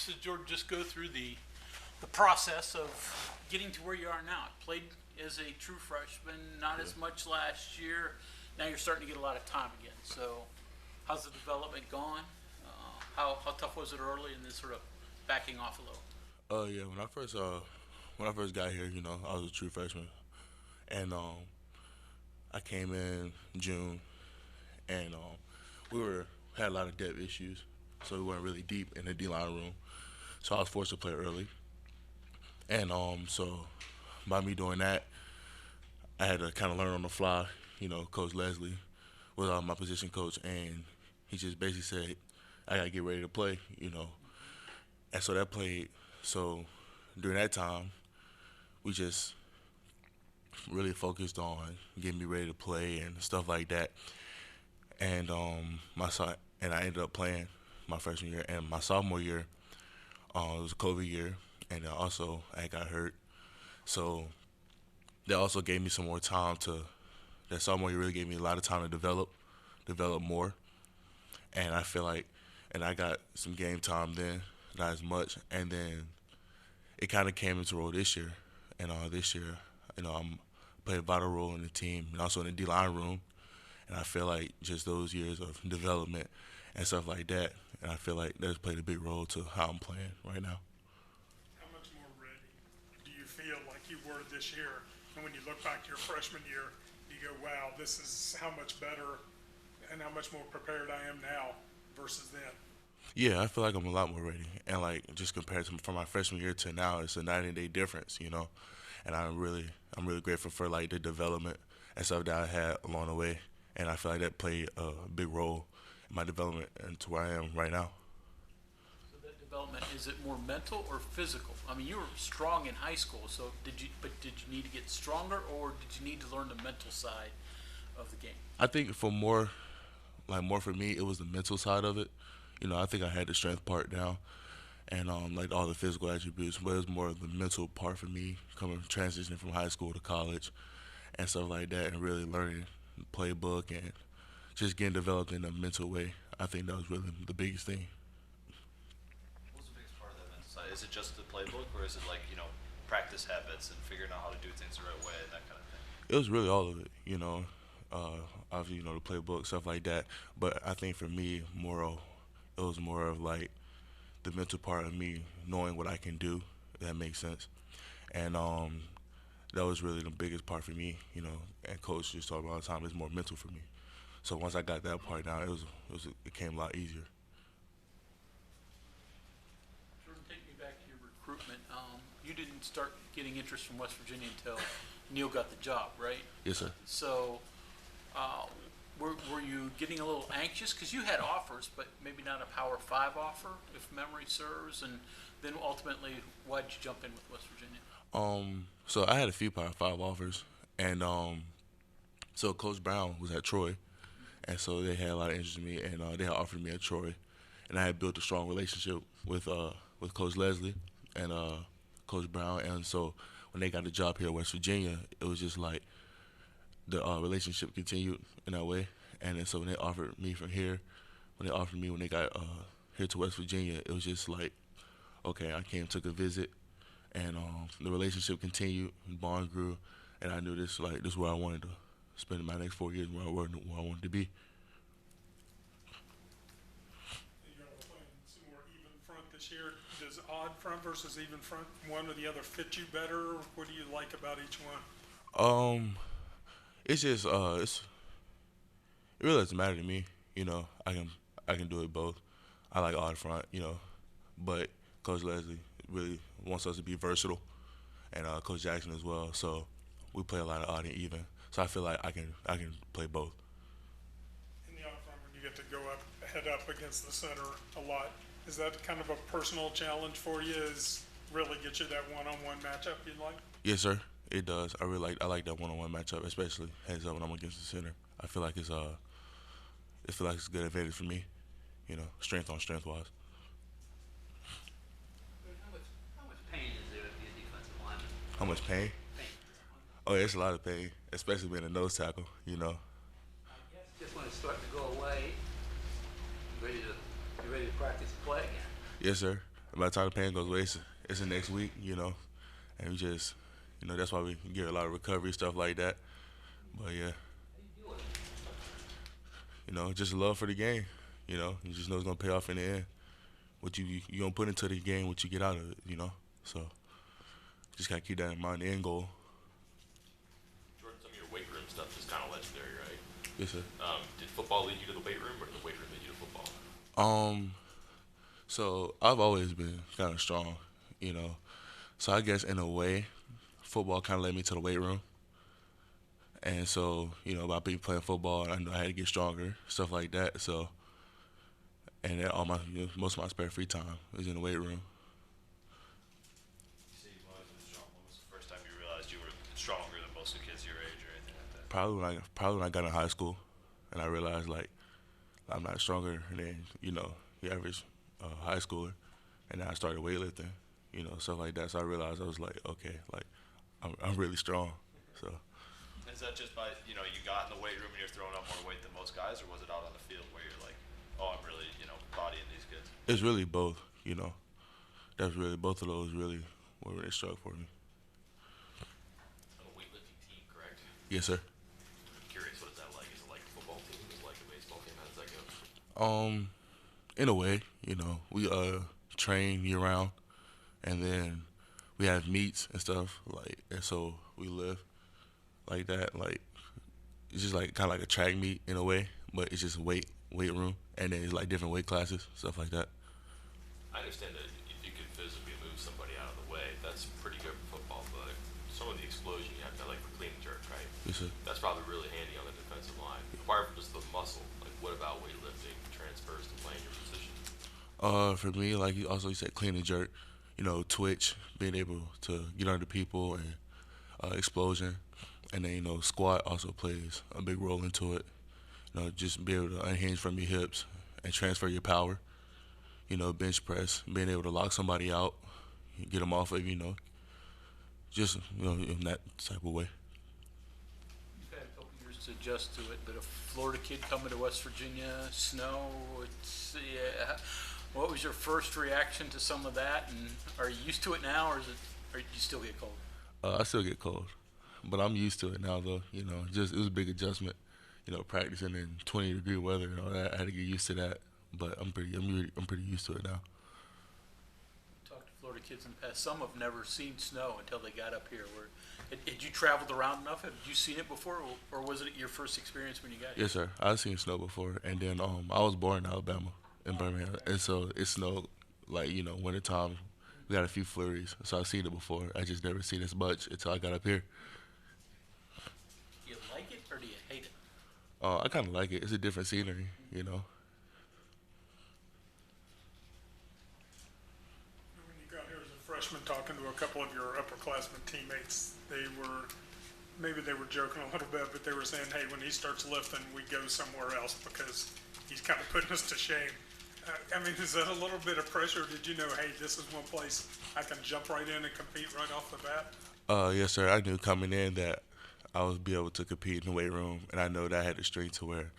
So Jordan, just go through the process of getting to where you are now. Played as a true freshman, not as much last year. Now you're starting to get a lot of time again. So how's the development gone? How tough was it early, and then sort of backing off a little? Yeah, when I first got here, I was a true freshman, and I came in June, and we were had a lot of depth issues, so we weren't really deep in the D line room. So I was forced to play early, and so by me doing that, I had to kind of learn on the fly. Coach Leslie was my position coach, and he just basically said, "I gotta get ready to play," and so that played. So during that time, we just really focused on getting me ready to play and stuff like that. And and I ended up playing my freshman year and my sophomore year. It was a COVID year, and also I got hurt. So that also gave me some more time to. That sophomore year really gave me a lot of time to develop more. And I feel like, and I got some game time then, not as much. And then it kind of came into role this year. And this year, I'm playing a vital role in the team and also in the D line room. And I feel like just those years of development and stuff like that, and I feel like that's played a big role to how I'm playing right now. How much more ready do you feel like you were this year? And when you look back to your freshman year, you go, wow, this is how much better and how much more prepared I am now versus then. Yeah, I feel like I'm a lot more ready, and like just compared to from my freshman year to now, it's a night and day difference. And I'm really grateful for like the development and stuff that I had along the way, and I feel like that played a big role in my development and to where I am right now. So that development, is it more mental or physical? I mean, you were strong in high school, so did you need to get stronger, or did you need to learn the mental side of the game? I think for more for me, it was the mental side of it. I think I had the strength part down, and like all the physical attributes, but it was more of the mental part for me coming transitioning from high school to college and stuff like that, and really learning the playbook and just getting developed in a mental way. I think that was really the biggest thing. What's the biggest part of that mental side? Is it just the playbook, or is it like practice habits and figuring out how to do things the right way and that kind of thing? It was really all of it. Obviously, the playbook stuff like that. But I think for me, it was more of like the mental part of me knowing what I can do. If that makes sense. And that was really the biggest part for me. And coach just talked about all the time. It's more mental for me. So once I got that part down, it came a lot easier. Jordan, take me back to your recruitment. You didn't start getting interest from West Virginia until Neil got the job, right? Yes, sir. So, uh, were you getting a little anxious because you had offers, but maybe not a Power Five offer, if memory serves? And then ultimately, why did you jump in with West Virginia? So I had a few Power Five offers, and so Coach Brown was at Troy, and so they had a lot of interest in me, and they had offered me at Troy, and I had built a strong relationship with Coach Leslie and Coach Brown, and so when they got the job here at West Virginia, it was just like the relationship continued in that way, and then so when they offered me from here, when they got here to West Virginia, it was just like okay, I came took a visit, and the relationship continued, the bond grew, and I knew this is where I wanted to spend my next 4 years, where I wanted to be. You're going to play some more even front this year. Does odd front versus even front, one or the other, fit you better? What do you like about each one? Um, it's just it really doesn't matter to me. I can do it both. I like odd front, but Coach Leslie really wants us to be versatile, and Coach Jackson as well. So we play a lot of odd and even. So I feel like I can play both. In the odd front, when you get to go up, head up against the center a lot, is that kind of a personal challenge for you? Is really get you that one-on-one matchup you'd like? Yes, sir. It does. I like that one-on-one matchup, especially heads up when I'm against the center. I feel like it's a good advantage for me. Strength on strength wise. How much pain is there to be a defensive lineman? How much pain? Pain. Oh, yeah, it's a lot of pain, especially being a nose tackle. I guess just when it's starting to go away, you're ready to practice and play again. Yes, sir. by the time the pain goes away, it's the next week, you know, and we just, you know, that's why we get a lot of recovery stuff like that. But yeah, you know, just love for the game. You know, you just know it's gonna pay off in the end. What you gonna put into the game, what you get out of it, you know. So just gotta keep that in mind. The end goal. Jordan, some of your weight room stuff is kind of legendary, right? Yes, sir. Did football lead you to the weight room, or did the weight room lead you to football? So I've always been kind of strong, you know. So I guess in a way, football kind of led me to the weight room. And so, you know, by being playing football, I knew I had to get stronger, stuff like that. So, and then all my, you know, most of my spare free time is in the weight room. You say you've always been strong. When was the first time you realized you were stronger than most of the kids your age or anything like that? Probably when I got in high school, and I realized like I'm not stronger than, you know, the average high schooler, and then I started weightlifting, you know, stuff like that. So I realized I was like, okay, like I'm really strong. So. Is that just by, you know, you got in the weight room and you're throwing up more weight than most guys, or was it out on the field where you're like, oh, I'm really, you know, bodying these kids? It's really both, you know. That's really, both of those really were really struck for me. On a weightlifting team, correct? Yes, sir. I'm curious, what is that like? Is it like a football team? Is it like a baseball team? How does that go? In a way, you know, we train year round, and then we have meets and stuff like, and so we lift like that. Like it's just like kind of like a track meet in a way, but it's just weight room, and then it's like different weight classes, stuff like that. I understand that if you can physically move somebody out of the way, that's pretty good for football, but some of the explosion you have to like for clean and jerk, right? Yes, sir. That's probably really handy on the defensive line. Apart from just the muscle, like what about weightlifting transfers to playing your position? For me, like you said, clean and jerk, you know, twitch, being able to get under people, and explosion, and then, you know, squat also plays a big role into it. You know, just be able to unhinge from your hips and transfer your power. You know, bench press, being able to lock somebody out, get them off of, you know, just, you know, in that type of way. You've had a couple years to adjust to it, but a Florida kid coming to West Virginia, snow, it's, yeah. What was your first reaction to some of that, and are you used to it now, or do you still get cold? I still get cold, but I'm used to it now, though. You know, just it was a big adjustment. You know, practicing in 20-degree weather and all that. I had to get used to that, but I'm pretty used to it now. Talked to Florida kids in the past. Some have never seen snow until they got up here. Had you traveled around enough? Had you seen it before, or was it your first experience when you got here? Yes, sir. I've seen snow before, and then I was born in Alabama, in Birmingham, and so it snowed like, you know, wintertime. We got a few flurries, so I've seen it before. I just never seen this much until I got up here. Do you like it or do you hate it? I kind of like it. It's a different scenery, you know. When you got here as a freshman, talking to a couple of your upperclassmen teammates, maybe they were joking a little bit, but they were saying, hey, when he starts lifting, we go somewhere else because he's kind of putting us to shame. I mean, is that a little bit of pressure? Did you know, hey, this is one place I can jump right in and compete right off the bat? Yes, sir. I knew coming in that I would be able to compete in the weight room, and I know that I had the strength to where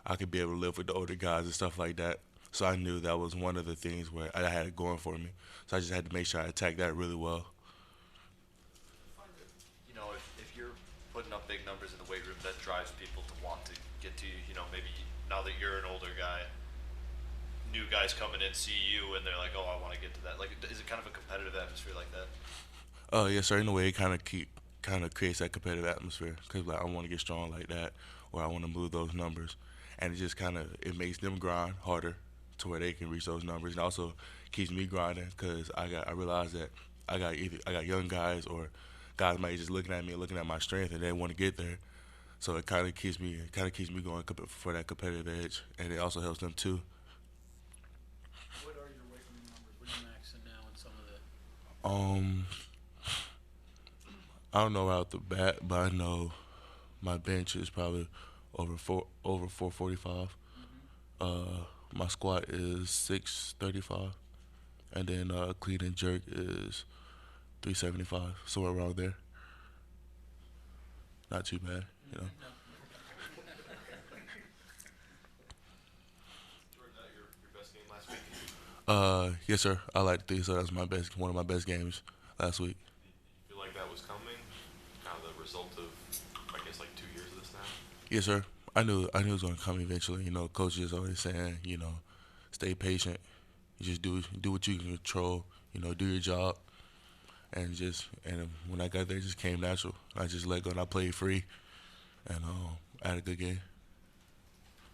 I could be able to live with the older guys and stuff like that. So I knew that was one of the things where I had it going for me. So I just had to make sure I attacked that really well. You know, if you're putting up big numbers in the weight room, that drives people to want to get to you. You know, maybe now that you're an older guy, new guys coming in see you and they're like, oh, I want to get to that. Like, is it kind of a competitive atmosphere like that? Yes, sir. In a way, it kind of creates that competitive atmosphere because like I want to get strong like that, or I want to move those numbers, and it just it makes them grind harder to where they can reach those numbers, and also keeps me grinding because I realize that I got young guys or guys might be just looking at me, looking at my strength, and they want to get there. So it kind of keeps me going for that competitive edge, and it also helps them too. What are your weight room numbers? What are you maxing now in some of the? I don't know right off the bat, but I know my bench is probably over 445. My squat is 635, and then clean and jerk is 375, somewhere around there. Not too bad, you know. Jordan, your best game last week? Yes, sir. I like to think so. That's one of my best games last week. Feel like that was coming? Kind of the result of, I guess, like 2 years of this now? Yes, sir. I knew it was gonna come eventually. Coach is always saying, stay patient. You just do what you can control. Do your job, and when I got there, it just came natural. I just let go and I played free, and I had a good game.